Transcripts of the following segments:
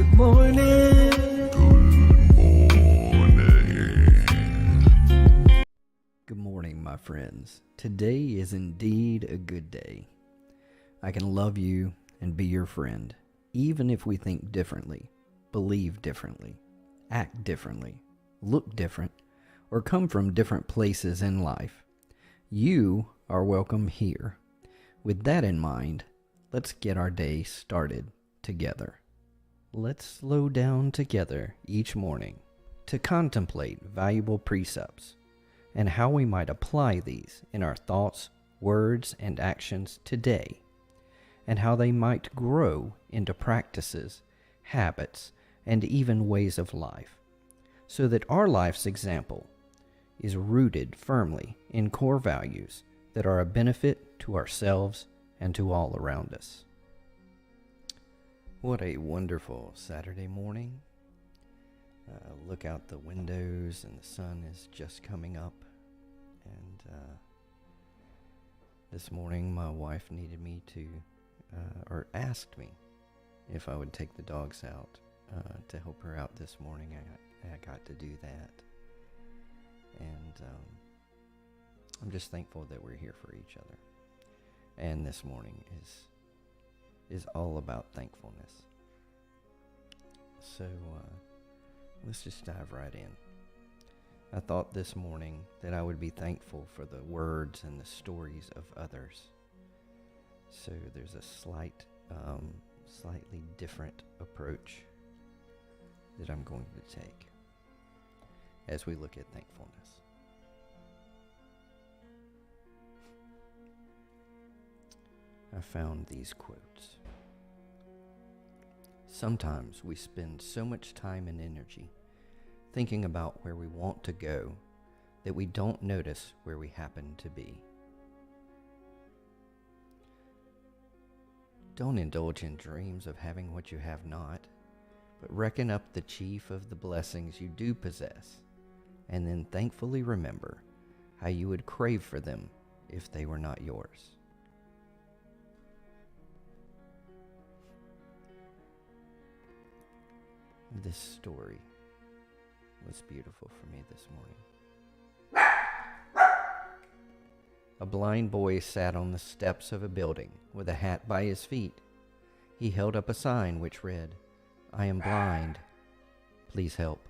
Good morning. Good morning, my friends. Today is indeed a good day. I can love you and be your friend, even if we think differently, believe differently, act differently, look different, or come from different places in life. You are welcome here. With that in mind, let's get our day started together. Let's slow down together each morning to contemplate valuable precepts and how we might apply these in our thoughts, words, and actions today, and how they might grow into practices, habits, and even ways of life, so that our life's example is rooted firmly in core values that are a benefit to ourselves and to all around us. What a wonderful Saturday morning. Look out the windows and the sun is just coming up. And this morning my wife needed me to, or asked me if I would take the dogs out to help her out this morning. I got to do that. And I'm just thankful that we're here for each other. And this morning is all about thankfulness. So let's just dive right in. I thought this morning that I would be thankful for the words and the stories of others. So there's a slightly different approach that I'm going to take as we look at thankfulness. I found these quotes. Sometimes we spend so much time and energy thinking about where we want to go that we don't notice where we happen to be. Don't indulge in dreams of having what you have not, but reckon up the chief of the blessings you do possess, and then thankfully remember how you would crave for them if they were not yours. This story was beautiful for me this morning. A blind boy sat on the steps of a building with a hat by his feet. He held up a sign which read, "I am blind. Please help."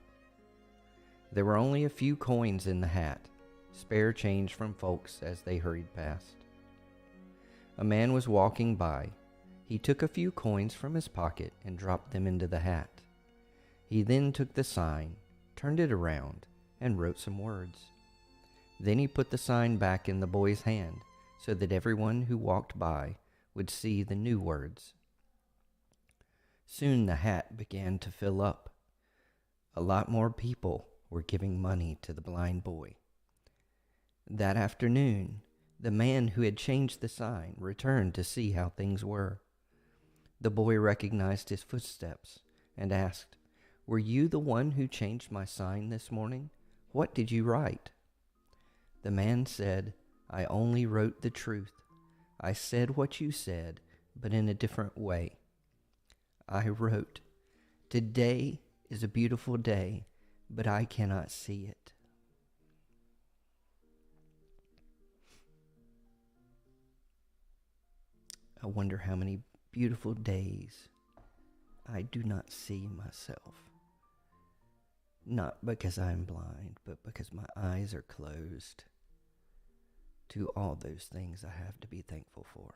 There were only a few coins in the hat, spare change from folks as they hurried past. A man was walking by. He took a few coins from his pocket and dropped them into the hat. He then took the sign, turned it around, and wrote some words. Then he put the sign back in the boy's hand so that everyone who walked by would see the new words. Soon the hat began to fill up. A lot more people were giving money to the blind boy. That afternoon, the man who had changed the sign returned to see how things were. The boy recognized his footsteps and asked, "Were you the one who changed my sign this morning? What did you write?" The man said, "I only wrote the truth. I said what you said, but in a different way. I wrote, 'Today is a beautiful day, but I cannot see it.'" I wonder how many beautiful days I do not see myself. Not because I'm blind, but because my eyes are closed to all those things I have to be thankful for.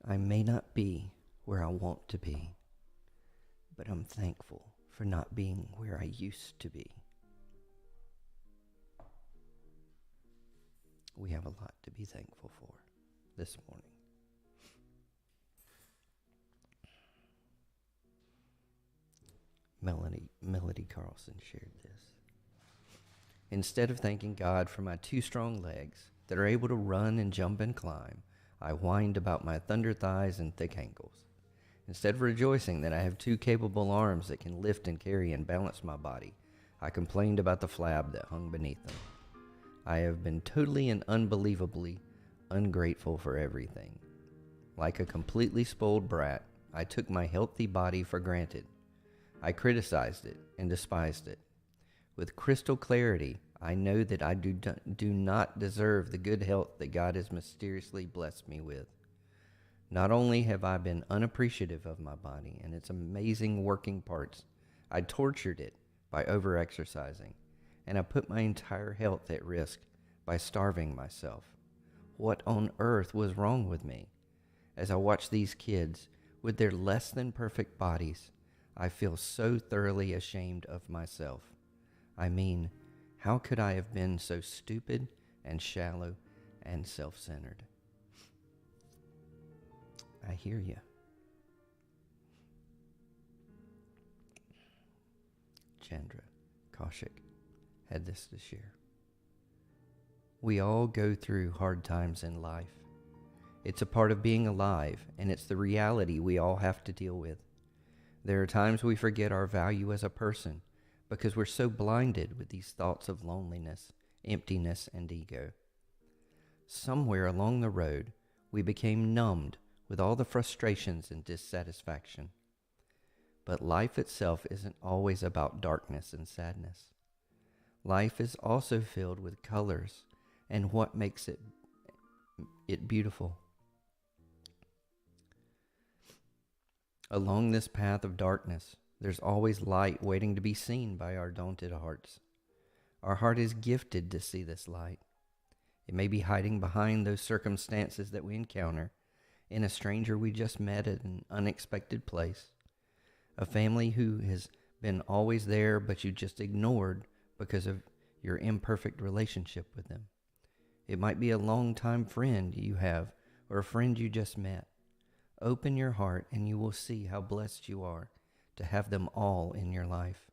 I may not be where I want to be, but I'm thankful for not being where I used to be. We have a lot to be thankful for this morning. Melody Carlson shared this. Instead of thanking God for my 2 strong legs that are able to run and jump and climb, I whined about my thunder thighs and thick ankles. Instead of rejoicing that I have 2 capable arms that can lift and carry and balance my body, I complained about the flab that hung beneath them. I have been totally and unbelievably ungrateful for everything. Like a completely spoiled brat, I took my healthy body for granted. I criticized it and despised it. With crystal clarity, I know that I do not deserve the good health that God has mysteriously blessed me with. Not only have I been unappreciative of my body and its amazing working parts, I tortured it by overexercising, and I put my entire health at risk by starving myself. What on earth was wrong with me? As I watch these kids with their less than perfect bodies, I feel so thoroughly ashamed of myself. I mean, how could I have been so stupid and shallow and self-centered? I hear you. Chandra Kaushik had this to share. We all go through hard times in life. It's a part of being alive, and it's the reality we all have to deal with. There are times we forget our value as a person because we're so blinded with these thoughts of loneliness, emptiness, and ego. Somewhere along the road, we became numbed with all the frustrations and dissatisfaction. But life itself isn't always about darkness and sadness. Life is also filled with colors and what makes it beautiful. Along this path of darkness, there's always light waiting to be seen by our daunted hearts. Our heart is gifted to see this light. It may be hiding behind those circumstances that we encounter, in a stranger we just met at an unexpected place, a family who has been always there but you just ignored because of your imperfect relationship with them. It might be a longtime friend you have or a friend you just met. Open your heart and you will see how blessed you are to have them all in your life.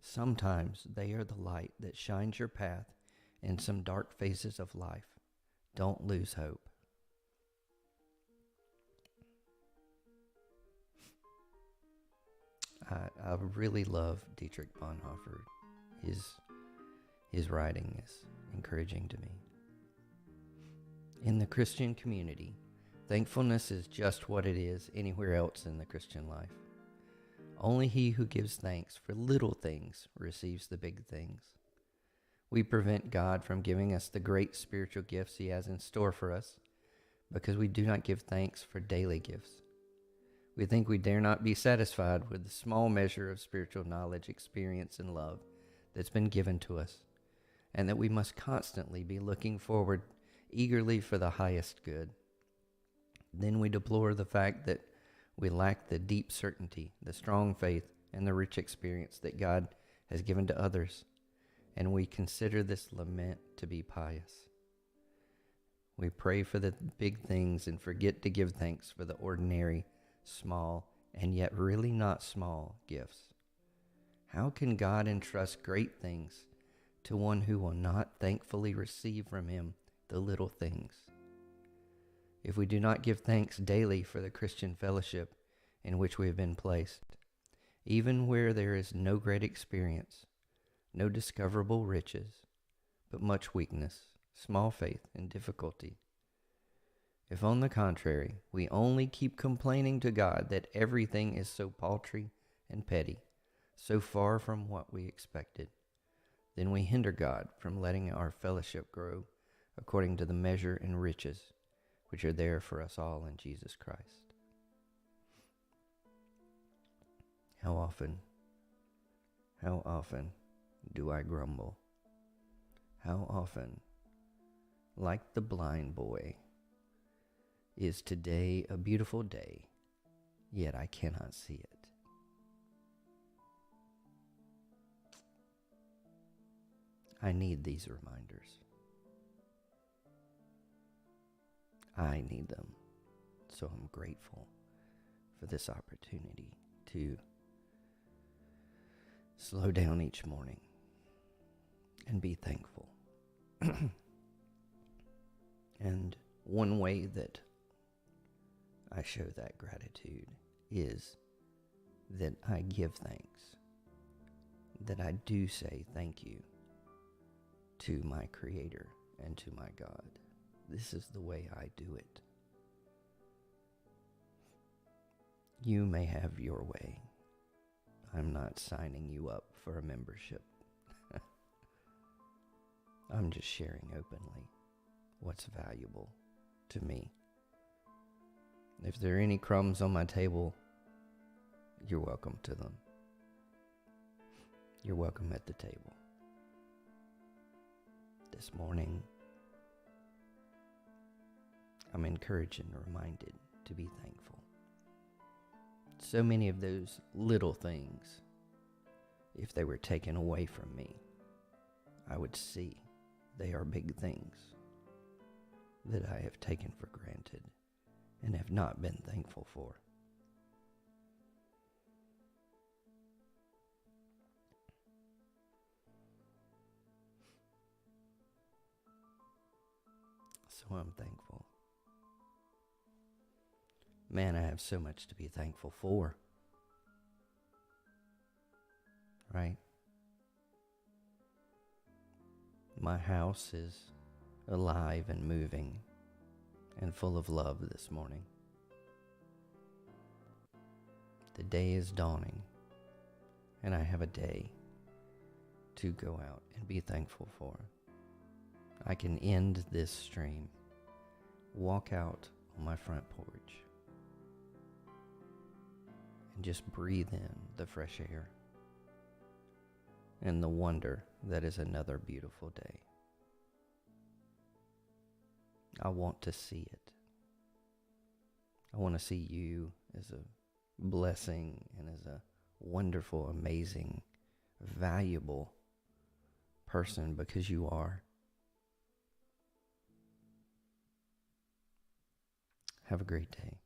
Sometimes they are the light that shines your path in some dark phases of life. Don't lose hope. I really love Dietrich Bonhoeffer. His writing is encouraging to me. In the Christian community, thankfulness is just what it is anywhere else in the Christian life. Only he who gives thanks for little things receives the big things. We prevent God from giving us the great spiritual gifts he has in store for us because we do not give thanks for daily gifts. We think we dare not be satisfied with the small measure of spiritual knowledge, experience, and love that's been given to us, and that we must constantly be looking forward eagerly for the highest good. Then we deplore the fact that we lack the deep certainty, the strong faith, and the rich experience that God has given to others, and we consider this lament to be pious. We pray for the big things and forget to give thanks for the ordinary, small, and yet really not small gifts. How can God entrust great things to one who will not thankfully receive from him the little things? If we do not give thanks daily for the Christian fellowship in which we have been placed, even where there is no great experience, no discoverable riches, but much weakness, small faith, and difficulty, if on the contrary, we only keep complaining to God that everything is so paltry and petty, so far from what we expected, then we hinder God from letting our fellowship grow according to the measure and riches which are there for us all in Jesus Christ. How often do I grumble? How often, like the blind boy, is today a beautiful day, yet I cannot see it? I need these reminders. I need them. So I'm grateful for this opportunity to slow down each morning and be thankful. And one way that I show that gratitude is that I give thanks, that I do say thank you to my Creator and to my God. This is the way I do it. You may have your way. I'm not signing you up for a membership. I'm just sharing openly what's valuable to me. If there are any crumbs on my table, you're welcome to them. You're welcome at the table. This morning, I'm encouraged and reminded to be thankful. So many of those little things, if they were taken away from me, I would see they are big things that I have taken for granted and have not been thankful for. So I'm thankful. Man, I have so much to be thankful for. Right? My house is alive and moving and full of love this morning. The day is dawning, and I have a day to go out and be thankful for. I can end this stream, walk out on my front porch, and just breathe in the fresh air and the wonder that is another beautiful day. I want to see it. I want to see you as a blessing and as a wonderful, amazing, valuable person, because you are. Have a great day.